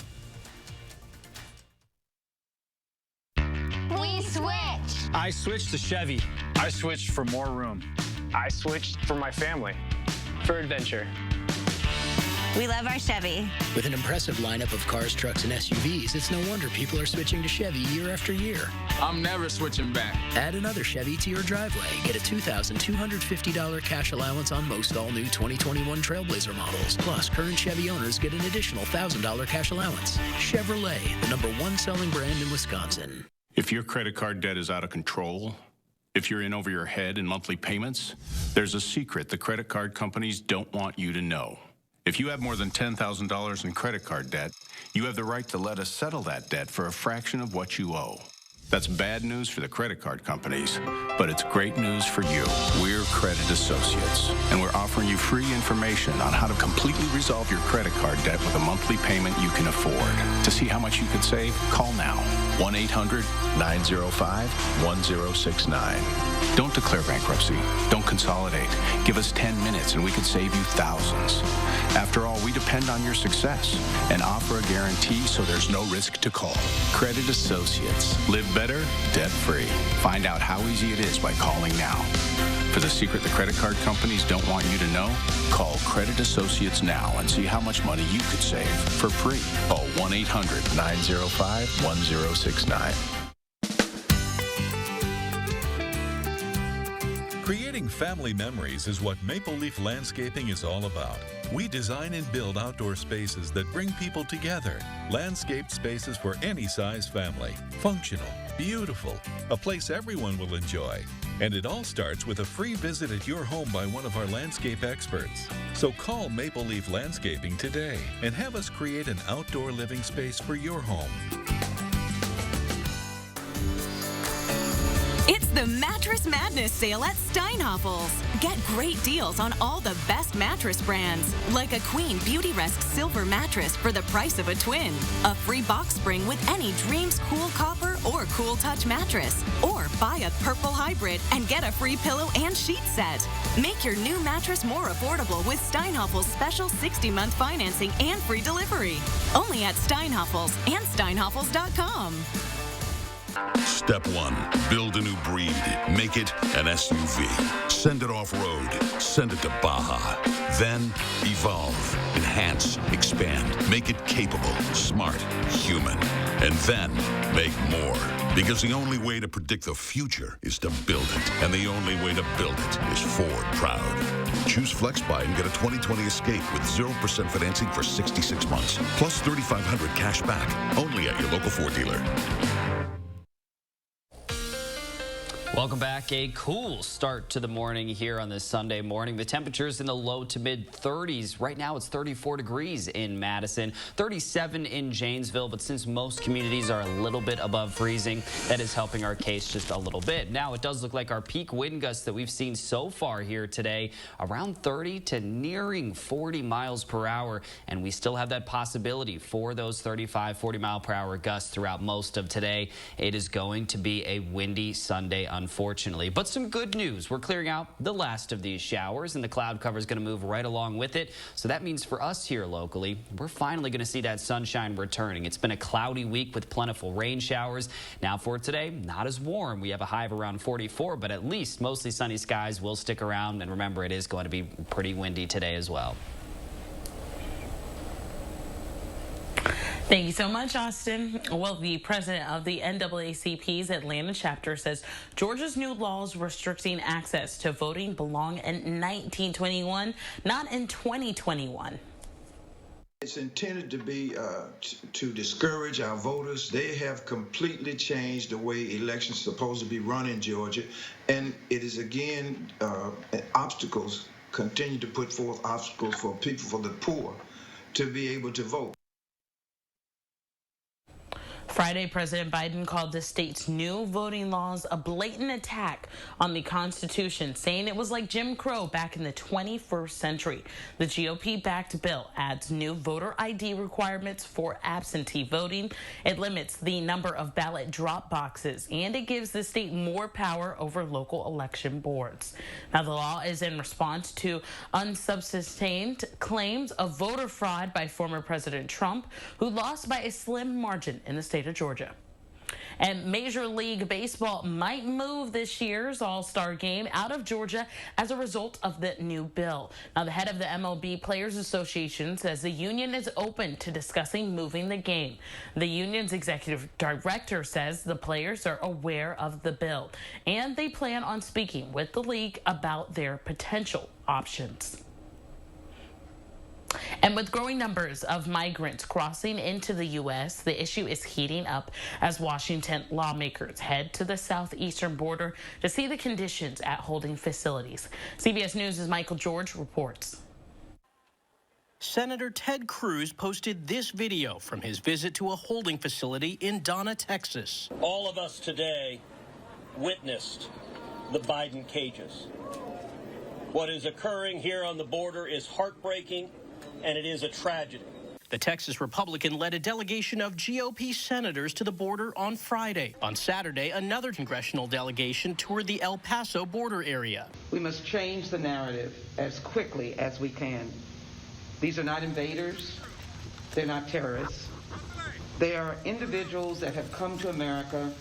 We switched. I switched to Chevy. I switched for more room. I switched for my family. For adventure.
We love our Chevy. With an impressive lineup of cars, trucks, and SUVs, it's no wonder people are switching to Chevy year after year.
I'm never switching back.
Add another Chevy to your driveway. Get a $2,250 cash allowance on most all-new 2021 Trailblazer models. Plus, current Chevy owners get an additional $1,000 cash allowance. Chevrolet, the #1 selling brand in Wisconsin.
If your credit card debt is out of control, if you're in over your head in monthly payments, there's a secret the credit card companies don't want you to know. If you have more than $10,000 in credit card debt, you have the right to let us settle that debt for a fraction of what you owe. That's bad news for the credit card companies, but it's great news for you. We're Credit Associates, and we're offering you free information on how to completely resolve your credit card debt with a monthly payment you can afford. To see how much you could save, call now. 1-800-905-1069. Don't declare bankruptcy. Don't consolidate. Give us 10 minutes and we could save you thousands. After all, we depend on your success and offer a guarantee so there's no risk to call. Credit Associates. Live better, debt-free. Find out how easy it is by calling now. For the secret the credit card companies don't want you to know, call Credit Associates now and see how much money you could save for free. Call 1-800-905-1069.
Creating family memories is what Maple Leaf Landscaping is all about. We design and build outdoor spaces that bring people together. Landscaped spaces for any size family. Functional, beautiful, a place everyone will enjoy. And it all starts with a free visit at your home by one of our landscape experts. So call Maple Leaf Landscaping today and have us create an outdoor living space for your home.
It's the Mattress Madness sale at Steinhafels. Get great deals on all the best mattress brands, like a Queen Beauty Rest Silver mattress for the price of a twin, a free box spring with any Dreams Cool Copper or Cool Touch mattress, or buy a Purple Hybrid and get a free pillow and sheet set. Make your new mattress more affordable with Steinhafels' special 60-month financing and free delivery. Only at Steinhafels and steinhafels.com.
Step 1, build a new breed. Make it an SUV. Send it off-road. Send it to Baja. Then evolve, enhance, expand. Make it capable, smart, human. And then make more. Because the only way to predict the future is to build it. And the only way to build it is Ford Proud. Choose FlexBuy and get a 2020 Escape with 0% financing for 66 months. Plus $3,500 cash back. Only at your local Ford dealer.
Welcome back. A cool start to the morning here on this Sunday morning. The temperature's in the low to mid 30s. Right now it's 34 degrees in Madison, 37 in Janesville, but since most communities are a little bit above freezing, that is helping our case just a little bit. Now it does look like our peak wind gusts that we've seen so far here today, around 30 to nearing 40 miles per hour, and we still have that possibility for those 35, 40 mile per hour gusts throughout most of today. It is going to be a windy Sunday, unfortunately. But some good news. We're clearing out the last of these showers, and the cloud cover is going to move right along with it. So that means for us here locally, we're finally going to see that sunshine returning. It's been a cloudy week with plentiful rain showers. Now for today, not as warm. We have a high of around 44, but at least mostly sunny skies will stick around. And remember, it is going to be pretty windy today as well.
Thank you so much, Austin. Well, the president of the NAACP's Atlanta chapter says Georgia's new laws restricting access to voting belong in 1921, not in 2021.
It's intended to be to discourage our voters. They have completely changed the way elections are supposed to be run in Georgia, and it is again obstacles, continue to put forth obstacles for people, for the poor, to be able to vote.
Friday, President Biden called the state's new voting laws a blatant attack on the Constitution, saying it was like Jim Crow back in the 21st century. The GOP-backed bill adds new voter ID requirements for absentee voting. It limits the number of ballot drop boxes, and it gives the state more power over local election boards. Now, the law is in response to unsubstantiated claims of voter fraud by former President Trump, who lost by a slim margin in the state of Georgia. And Major League Baseball might move this year's All-Star game out of Georgia as a result of the new bill. Now, the head of the MLB Players Association says the union is open to discussing moving the game. The union's executive director says the players are aware of the bill, and they plan on speaking with the league about their potential options. And with growing numbers of migrants crossing into the U.S., the issue is heating up as Washington lawmakers head to the southeastern border to see the conditions at holding facilities. CBS News' Michael George reports.
Senator Ted Cruz posted this video from his visit to a holding facility in Donna, Texas.
All of us today witnessed the Biden cages. What is occurring here on the border is heartbreaking, and it is a tragedy.
The Texas Republican led a delegation of GOP senators to the border on Friday. On Saturday, another congressional delegation toured the El Paso border area.
We must change the narrative as quickly as we can. These are not invaders. They're not terrorists. They are individuals that have come to America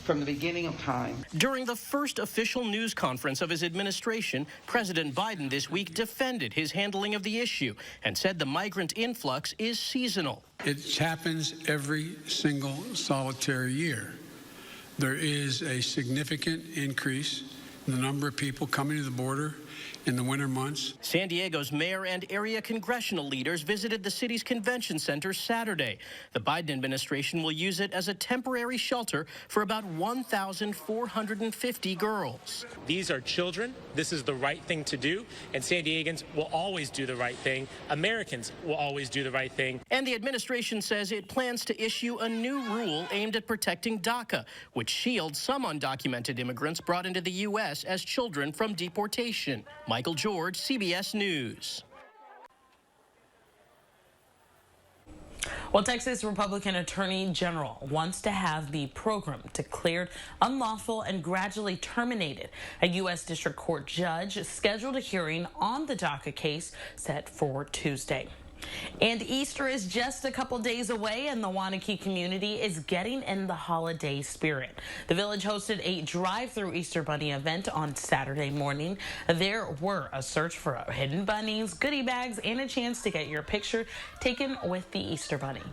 from the beginning of time.
During the first official news conference of his administration, President Biden this week defended his handling of the issue and said the migrant influx is seasonal.
It happens every single solitary year. There is a significant increase in the number of people coming to the border, in the winter months.
San Diego's mayor and area congressional leaders visited the city's convention center Saturday. The Biden administration will use it as a temporary shelter for about 1,450 girls.
These are children. This is the right thing to do, and San Diegans will always do the right thing. Americans will always do the right thing.
And the administration says it plans to issue a new rule aimed at protecting DACA, which shields some undocumented immigrants brought into the U.S. as children from deportation. Michael George, CBS News.
Well, Texas Republican Attorney General wants to have the program declared unlawful and gradually terminated. A U.S. District Court judge scheduled a hearing on the DACA case set for Tuesday. And Easter is just a couple days away, and the Waunakee community is getting in the holiday spirit. The village hosted a drive-through Easter Bunny event on Saturday morning. There were a search for hidden bunnies, goodie bags, and a chance to get your picture taken with the Easter Bunny.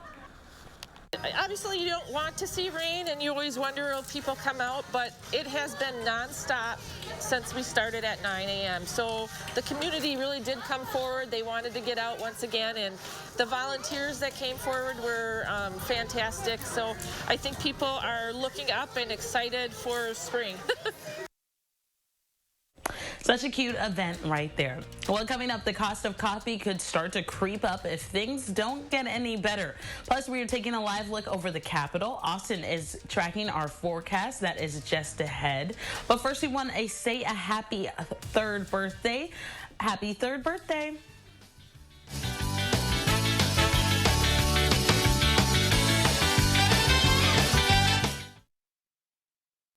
Obviously, you don't want to see rain, and you always wonder will people come out, but it has been nonstop since we started at 9 a.m. So the community really did come forward. They wanted to get out once again, and the volunteers that came forward were fantastic. So I think people are looking up and excited for spring.
Such a cute event right there. Well, coming up, the cost of coffee could start to creep up if things don't get any better. Plus, we are taking a live look over the Capitol. Austin is tracking our forecast that is just ahead. But first, we want to say a happy third birthday. Happy third birthday.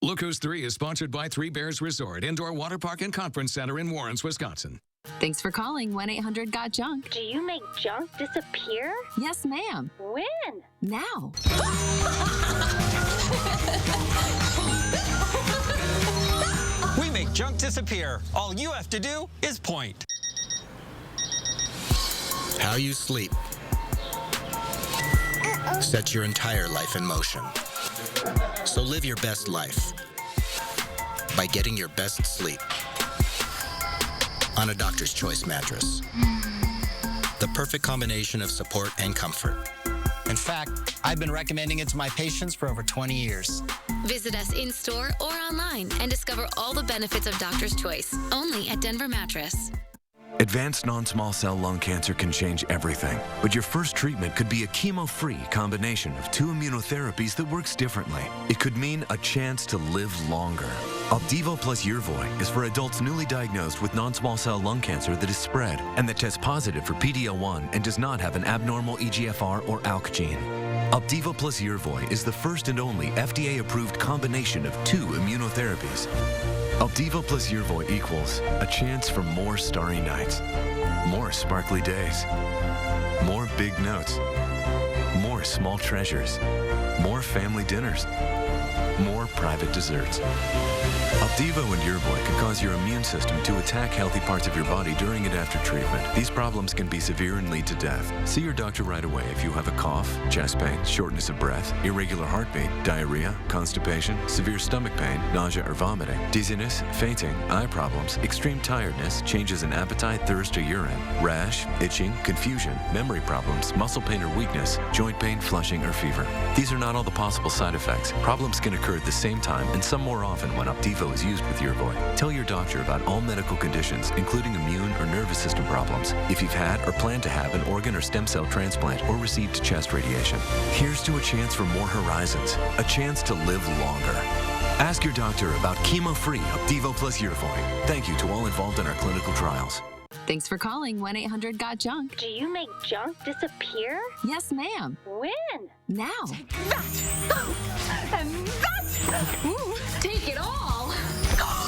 Look Who's 3 is sponsored by Three Bears Resort, Indoor Water Park and Conference Center in Warrens, Wisconsin.
Thanks for calling 1-800-GOT-JUNK.
Do you make junk disappear?
Yes, ma'am.
When?
Now.
We make junk disappear. All you have to do is point.
How you sleep sets your entire life in motion. So live your best life by getting your best sleep on a Doctor's Choice mattress. The perfect combination of support and comfort. In fact, I've been recommending it to my patients for over 20 years.
Visit us in-store or online and discover all the benefits of Doctor's Choice, only at Denver Mattress.
Advanced non-small cell lung cancer can change everything, but your first treatment could be a chemo-free combination of 2 immunotherapies that works differently. It could mean a chance to live longer. Opdivo plus Yervoy is for adults newly diagnosed with non-small cell lung cancer that is spread and that tests positive for PD-L1 and does not have an abnormal EGFR or ALK gene. Opdivo plus Yervoy is the first and only FDA-approved combination of 2 immunotherapies. Opdivo plus Yervoy equals a chance for more starry nights, more sparkly days, more big notes, more small treasures, more family dinners, more private desserts. Opdivo and Yervoy can cause your immune system to attack healthy parts of your body during and after treatment. These problems can be severe and lead to death. See your doctor right away if you have a cough, chest pain, shortness of breath, irregular heartbeat, diarrhea, constipation, severe stomach pain, nausea or vomiting, dizziness, fainting, eye problems, extreme tiredness, changes in appetite, thirst or urine, rash, itching, confusion, memory problems, muscle pain or weakness, joint pain, flushing or fever. These are not all the possible side effects. Problems can occur at the same time and some more often when Opdivo is used with Yervoy. Tell your doctor about all medical conditions, including immune or nervous system problems, if you've had or plan to have an organ or stem cell transplant or received chest radiation. Here's to a chance for more horizons, a chance to live longer. Ask your doctor about chemo-free Opdivo plus Yervoy. Thank you to all involved in our clinical trials.
Thanks for calling 1-800-GOT-JUNK.
Do you make junk disappear?
Yes, ma'am.
When?
Now.
And that!
Ooh, take it all!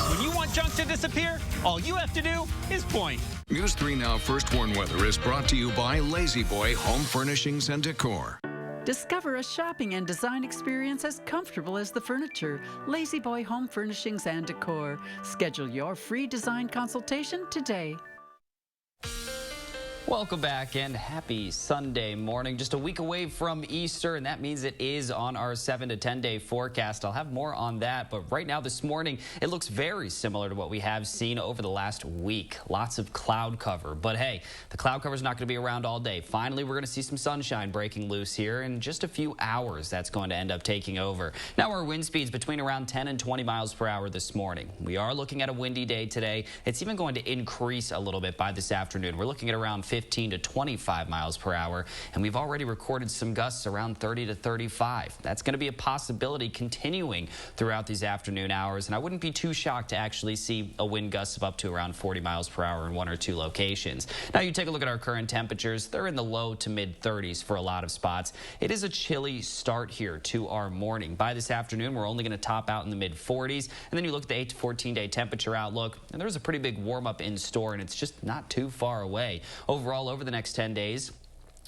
When you want junk to disappear, all you have to do is point.
News 3 Now First Warn Weather is brought to you by Lazy Boy Home Furnishings and Decor.
Discover a shopping and design experience as comfortable as the furniture. Lazy Boy Home Furnishings and Decor. Schedule your free design consultation today.
Welcome back and happy Sunday morning. Just a week away from Easter, and that means it is on our 7 to 10 day forecast. I'll have more on that, but right now this morning it looks very similar to what we have seen over the last week. Lots of cloud cover, but hey, the cloud cover is not going to be around all day. Finally, we're going to see some sunshine breaking loose here in just a few hours. That's going to end up taking over. Now our wind speeds between around 10 and 20 miles per hour this morning. We are looking at a windy day today. It's even going to increase a little bit by this afternoon. We're looking at around 15 to 25 miles per hour, and we've already recorded some gusts around 30 to 35. That's going to be a possibility continuing throughout these afternoon hours, and I wouldn't be too shocked to actually see a wind gust of up to around 40 miles per hour in one or two locations. Now you take a look at our current temperatures. They're in the low to mid 30s for a lot of spots. It is a chilly start here to our morning. By this afternoon, we're only going to top out in the mid 40s, and then you look at the 8 to 14 day temperature outlook, and there's a pretty big warm up in store, and it's just not too far away. Overall, over the next 10 days,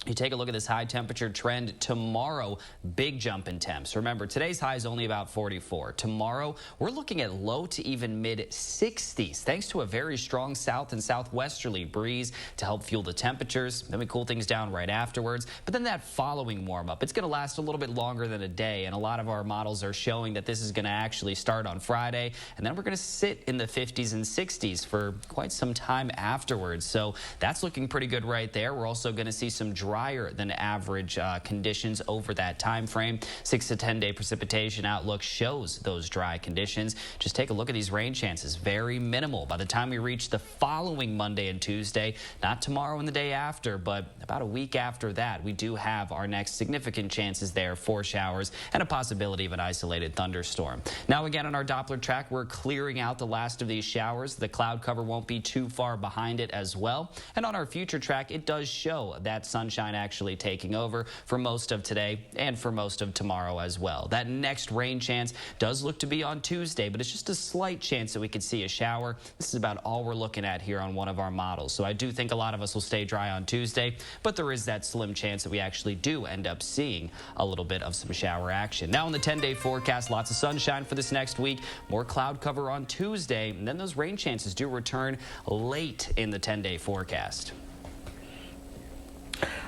you take a look at this high temperature trend tomorrow, big jump in temps. Remember, today's high is only about 44. Tomorrow, we're looking at low to even mid 60s, thanks to a very strong south and southwesterly breeze to help fuel the temperatures. Then we cool things down right afterwards. But then that following warm up, it's going to last a little bit longer than a day. And a lot of our models are showing that this is going to actually start on Friday. And then we're going to sit in the 50s and 60s for quite some time afterwards. So that's looking pretty good right there. We're also going to see some drier than average conditions over that time frame. 6 to 10 day precipitation outlook shows those dry conditions. Just take a look at these rain chances. Very minimal by the time we reach the following Monday and Tuesday. Not tomorrow and the day after, but about a week after that, we do have our next significant chances there for showers and a possibility of an isolated thunderstorm. Now again, on our Doppler track, we're clearing out the last of these showers. The cloud cover won't be too far behind it as well. And on our future track, it does show that sunshine actually taking over for most of today and for most of tomorrow as well. That next rain chance does look to be on Tuesday, but it's just a slight chance that we could see a shower. This is about all we're looking at here on one of our models. So I do think a lot of us will stay dry on Tuesday, but there is that slim chance that we actually do end up seeing a little bit of some shower action. Now in the 10-day forecast, lots of sunshine for this next week, more cloud cover on Tuesday, and then those rain chances do return late in the 10-day forecast.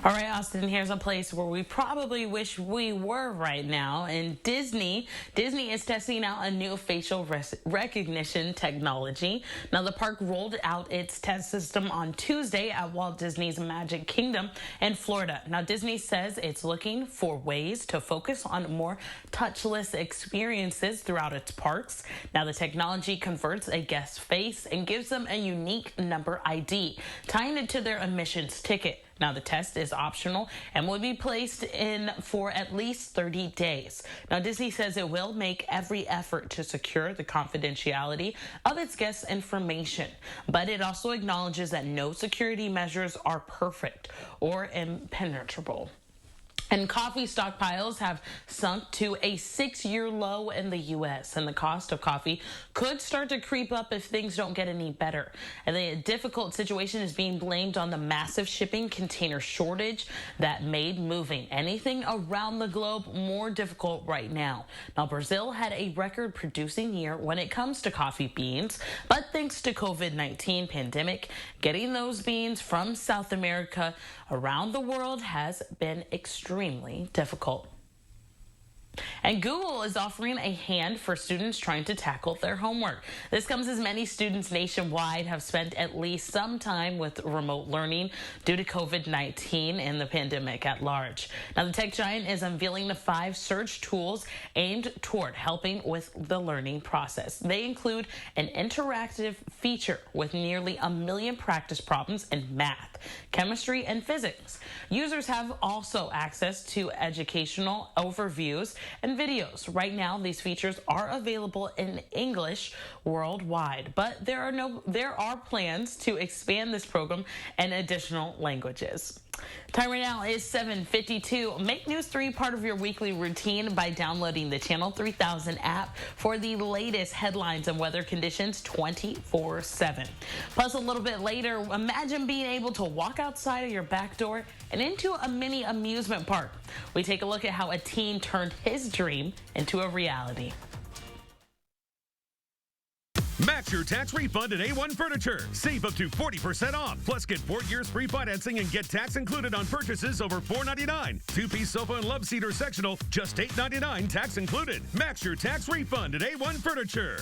All right, Austin, here's a place where we probably wish we were right now. In Disney is testing out a new facial recognition technology. Now, the park rolled out its test system on Tuesday at Walt Disney's Magic Kingdom in Florida. Now, Disney says it's looking for ways to focus on more touchless experiences throughout its parks. Now, the technology converts a guest's face and gives them a unique number ID, tying it to their admissions ticket. Now, the test is optional and will be placed in for at least 30 days. Now, Disney says it will make every effort to secure the confidentiality of its guests' information, but it also acknowledges that no security measures are perfect or impenetrable. And coffee stockpiles have sunk to a 6-year low in the U.S., and the cost of coffee could start to creep up if things don't get any better. And the difficult situation is being blamed on the massive shipping container shortage that made moving anything around the globe more difficult right now. Now, Brazil had a record-producing year when it comes to coffee beans, but thanks to COVID-19 pandemic, getting those beans from South America around the world has been extremely difficult. And Google is offering a hand for students trying to tackle their homework. This comes as many students nationwide have spent at least some time with remote learning due to COVID-19 and the pandemic at large. Now, the tech giant is unveiling the 5 search tools aimed toward helping with the learning process. They include an interactive feature with nearly 1 million practice problems in math, chemistry, and physics. Users have also access to educational overviews and videos. Right now, these features are available in English worldwide, but there are plans to expand this program in additional languages. Time right now is 7:52. Make News 3 part of your weekly routine by downloading the Channel 3000 app for the latest headlines and weather conditions 24/7. Plus, a little bit later, imagine being able to walk outside of your back door and into a mini amusement park. We take a look at how a teen turned his dream into a reality.
Match your tax refund at A1 Furniture. Save up to 40% off. Plus, get 4 years free financing and get tax included on purchases over $499. Two-piece sofa and love seat or sectional, just $899, tax included. Match your tax refund at A1 Furniture.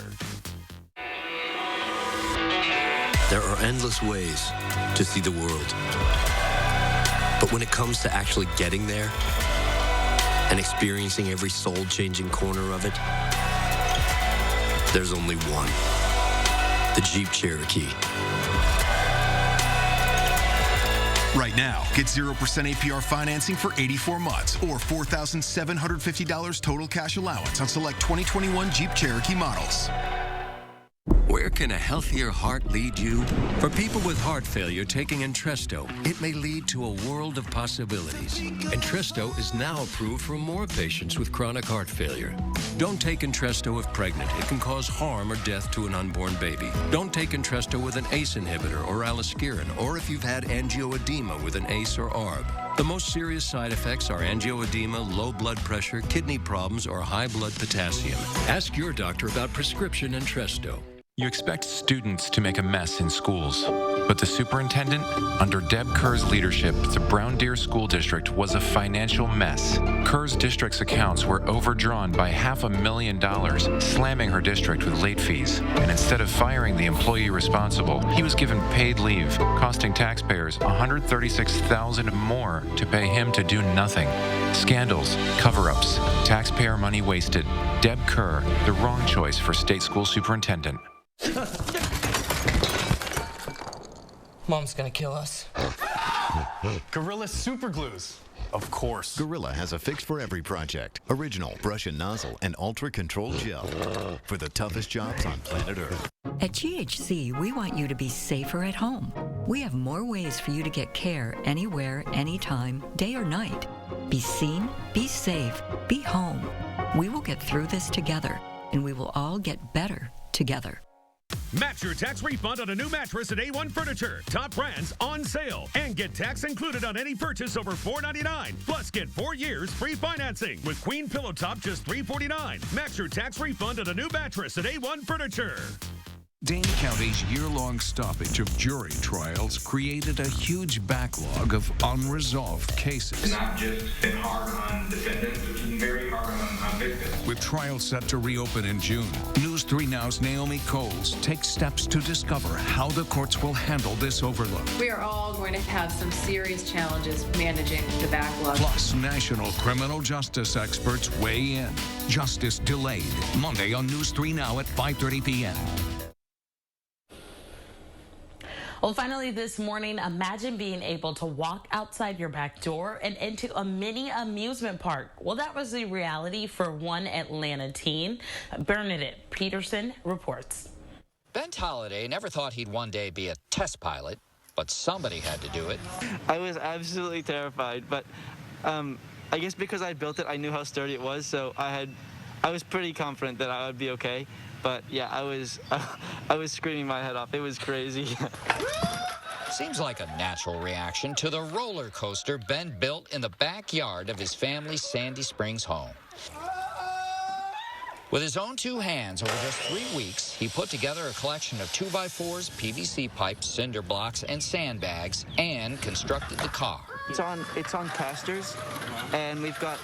There are endless ways to see the world. But when it comes to actually getting there and experiencing every soul-changing corner of it, there's only one. The Jeep Cherokee.
Right now, get 0% APR financing for 84 months or $4,750 total cash allowance on select 2021 Jeep Cherokee models.
Where can a healthier heart lead you? For people with heart failure taking Entresto, it may lead to a world of possibilities. Entresto is now approved for more patients with chronic heart failure. Don't take Entresto if pregnant. It can cause harm or death to an unborn baby. Don't take Entresto with an ACE inhibitor or aliskiren, or if you've had angioedema with an ACE or ARB. The most serious side effects are angioedema, low blood pressure, kidney problems, or high blood potassium. Ask your doctor about prescription Entresto.
You expect students to make a mess in schools, but the superintendent, under Deb Kerr's leadership, the Brown Deer School District was a financial mess. Kerr's district's accounts were overdrawn by $500,000, slamming her district with late fees. And instead of firing the employee responsible, he was given paid leave, costing taxpayers $136,000 more to pay him to do nothing. Scandals, cover-ups, taxpayer money wasted. Deb Kerr, the wrong choice for state school superintendent.
Mom's gonna kill us.
Gorilla Super Glues. Of course.
Gorilla has a fix for every project. Original brush and nozzle and ultra-controlled gel for the toughest jobs on planet Earth.
At GHC, we want you to be safer at home. We have more ways for you to get care anywhere, anytime, day or night. Be seen, be safe, be home. We will get through this together, and we will all get better together.
Match your tax refund on a new mattress at A1 Furniture. Top brands on sale. And get tax included on any purchase over $499. Plus, get 4 years free financing. With Queen Pillow Top, just $349. Match your tax refund on a new mattress at A1 Furniture.
Dane County's year-long stoppage of jury trials created a huge backlog of unresolved cases.
It's not just been hard on defendants, it's been very hard on victims.
With trials set to reopen in June, News 3 Now's Naomi Coles takes steps to discover how the courts will handle this overload.
We are all going to have some serious challenges managing the backlog.
Plus, national criminal justice experts weigh in. Justice delayed. Monday on News 3 Now at 5:30 p.m.
Well, finally this morning, imagine being able to walk outside your back door and into a mini amusement park. Well, that was the reality for one Atlanta teen. Bernadette Peterson reports.
Bent Holiday never thought he'd one day be a test pilot, but somebody had to do it.
I was absolutely terrified, but I guess because I built it, I knew how sturdy it was, so I was pretty confident that I would be okay. But yeah, I was screaming my head off. It was crazy.
Seems like a natural reaction to the roller coaster Ben built in the backyard of his family's Sandy Springs home. With his own 2 hands, over just 3 weeks, he put together a collection of 2x4s, PVC pipes, cinder blocks, and sandbags, and constructed the car.
It's on casters, and we've got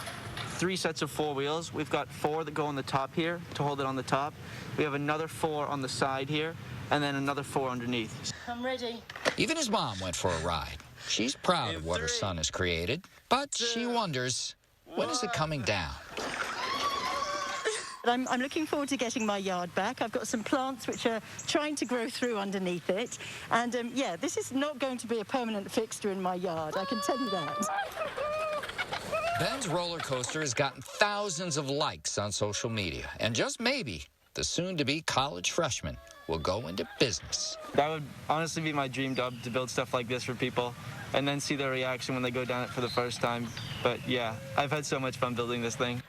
3 sets of 4 wheels. We've got 4 that go on the top here to hold it on the top. We have another 4 on the side here, and then another 4 underneath.
I'm ready.
Even his mom went for a ride. She's proud of what her son has created, but she wonders, when is it coming down?
I'm looking forward to getting my yard back. I've got some plants which are trying to grow through underneath it. And yeah, this is not going to be a permanent fixture in my yard, I can tell you that.
Ben's roller coaster has gotten thousands of likes on social media, and just maybe the soon-to-be college freshman will go into business.
That would honestly be my dream job, to build stuff like this for people and then see their reaction when they go down it for the first time. But yeah, I've had so much fun building this thing.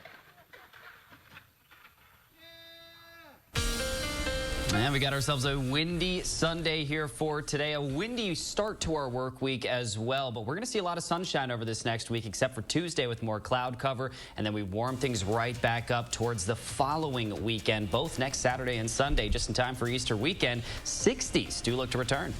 And we got ourselves a windy Sunday here for today. A windy start to our work week as well. But we're going to see a lot of sunshine over this next week, except for Tuesday with more cloud cover. And then we warm things right back up towards the following weekend, both next Saturday and Sunday, just in time for Easter weekend. 60s do look to return.